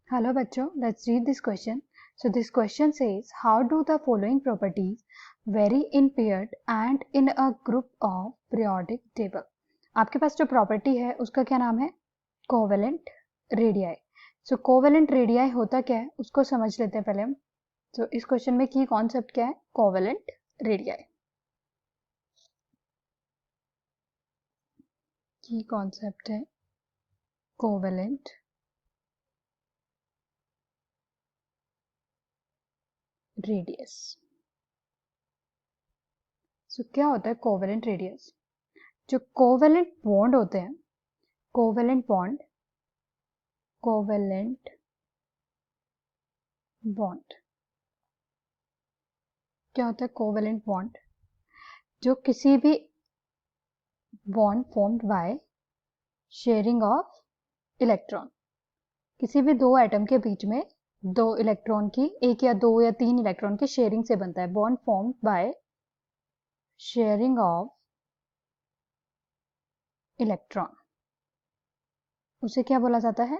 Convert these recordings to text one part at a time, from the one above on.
Hello bachcho, let's read this question. So this question says, how do the following properties vary in paired and in a group of periodic table? आपके पास जो property है उसका क्या नाम है? Covalent radii. सो covalent radii होता क्या है उसको समझ लेते हैं पहले हम. तो इस क्वेश्चन में की कॉन्सेप्ट क्या है? Covalent radii. की कॉन्सेप्ट है कोवेलेंट रेडियस. सो क्या होता है कोवेलेंट रेडियस? जो कोवेलेंट बॉन्ड होते हैं, कोवेलेंट बॉन्ड क्या होता है? कोवेलेंट बॉन्ड जो किसी भी bond formed by sharing of electron, किसी भी दो एटम के बीच में दो इलेक्ट्रॉन की, एक या दो या तीन इलेक्ट्रॉन की शेयरिंग से बनता है. Bond formed by sharing of electron, उसे क्या बोला जाता है?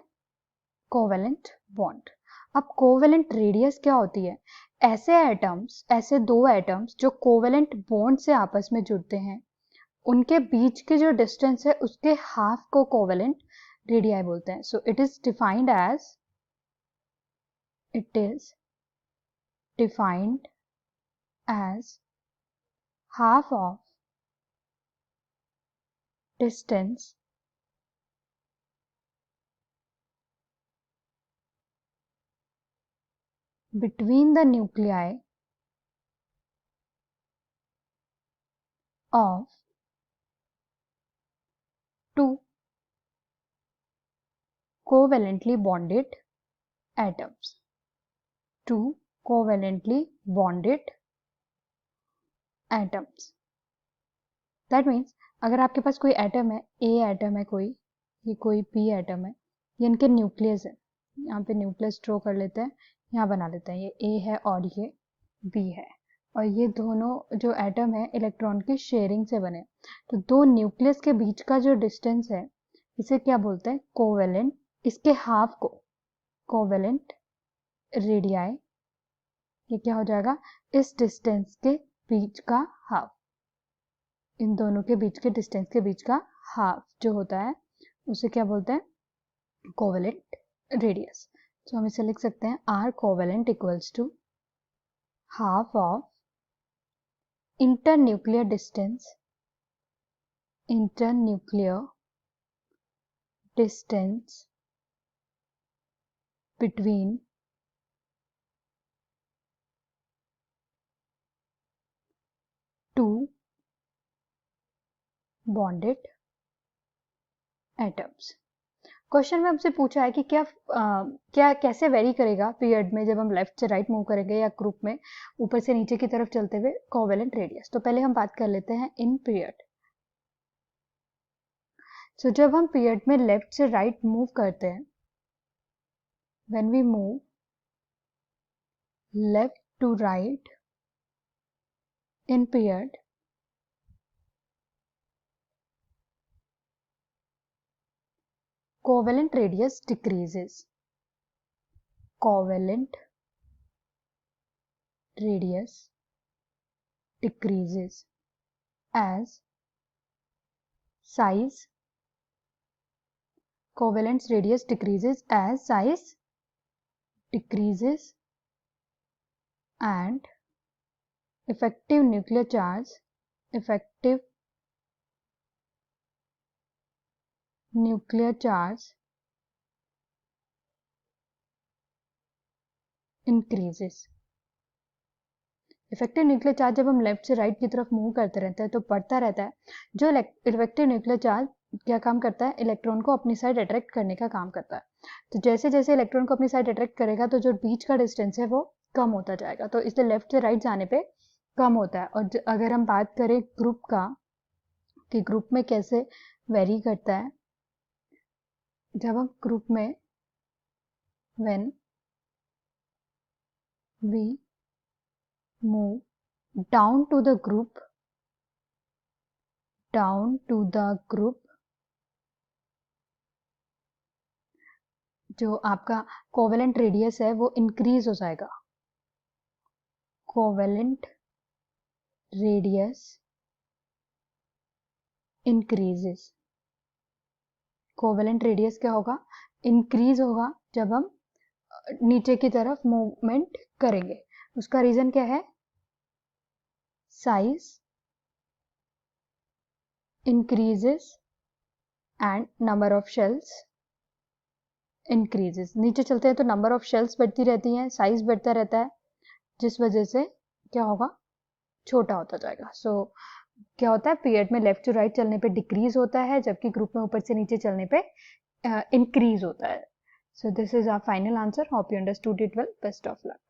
Covalent bond. अब कोवेलेंट रेडियस क्या होती है? ऐसे एटम्स, ऐसे दो एटम्स जो कोवेलेंट बॉन्ड से आपस में जुड़ते हैं, उनके बीच के जो डिस्टेंस है उसके हाफ को कोवेलेंट रेडियाई बोलते हैं. So it is defined as half of distance between the nuclei of two covalently bonded atoms. Two covalently bonded atoms. That means अगर आपके पास कोई एटम है, ए एटम है कोई, ये कोई पी एटम है, ये इनके न्यूक्लियस है. यहाँ पे न्यूक्लियस ड्रॉ कर लेते हैं, यहाँ बना लेते हैं. ये ए है और ये बी है, और ये दोनों जो एटम है इलेक्ट्रॉन की शेयरिंग से बने. तो दो न्यूक्लियस के बीच का जो डिस्टेंस है इसे क्या बोलते हैं? कोवेलेंट. इसके हाफ को कोवेलेंट रेडियाई. ये क्या हो जाएगा? इस डिस्टेंस के बीच का हाफ, इन दोनों के बीच के डिस्टेंस के बीच का हाफ जो होता है उसे क्या बोलते हैं? Covalent radius. तो हम इसे लिख सकते हैं R covalent equals to half of internuclear distance between two bonded atoms. Question में हमसे पूछा है कि क्या कैसे वेरी करेगा पीरियड में जब हम लेफ्ट से राइट मूव करेंगे या ग्रुप में ऊपर से नीचे की तरफ चलते हुए कोवेलेंट रेडियस. तो पहले हम बात कर लेते हैं इन पीरियड. सो जब हम पीरियड में लेफ्ट से राइट मूव करते हैं, when we move left to right in period, covalent radius decreases. Covalent radius decreases as size. Covalent radius decreases as size decreases and effective nuclear charge increases. Effective nuclear charge जब हम left से right की तरफ move करते रहते हैं तो बढ़ता रहता है. जो इफेक्टिव न्यूक्लियर चार्ज क्या काम करता है? इलेक्ट्रॉन को अपनी साइड अट्रैक्ट करने का काम करता है. तो जैसे जैसे इलेक्ट्रॉन को अपनी साइड अट्रैक्ट करेगा तो जो बीच का डिस्टेंस है वो कम होता जाएगा. तो इसलिए लेफ्ट से राइट जाने पे कम होता है. और अगर हम बात करें ग्रुप का, कि ग्रुप में कैसे वेरी करता है, जब हम ग्रुप में when we move down to the group जो आपका कोवेलेंट रेडियस है वो इंक्रीज हो जाएगा। Covalent radius increases. Covalent radius क्या होगा? इंक्रीज होगा जब हम नीचे की तरफ मूवमेंट करेंगे। उसका रीजन क्या है? Size increases and number of shells increases. नीचे चलते हैं तो नंबर ऑफ शेल्स बढ़ती रहती हैं, साइज बढ़ता रहता है, जिस वजह से क्या होगा? छोटा होता जाएगा। सो क्या होता है? पीरियड में लेफ्ट टू राइट चलने पे डिक्रीज होता है, जबकि ग्रुप में ऊपर से नीचे चलने पे इंक्रीज होता है। So this is our final answer. Hope you understood it well. Best of luck.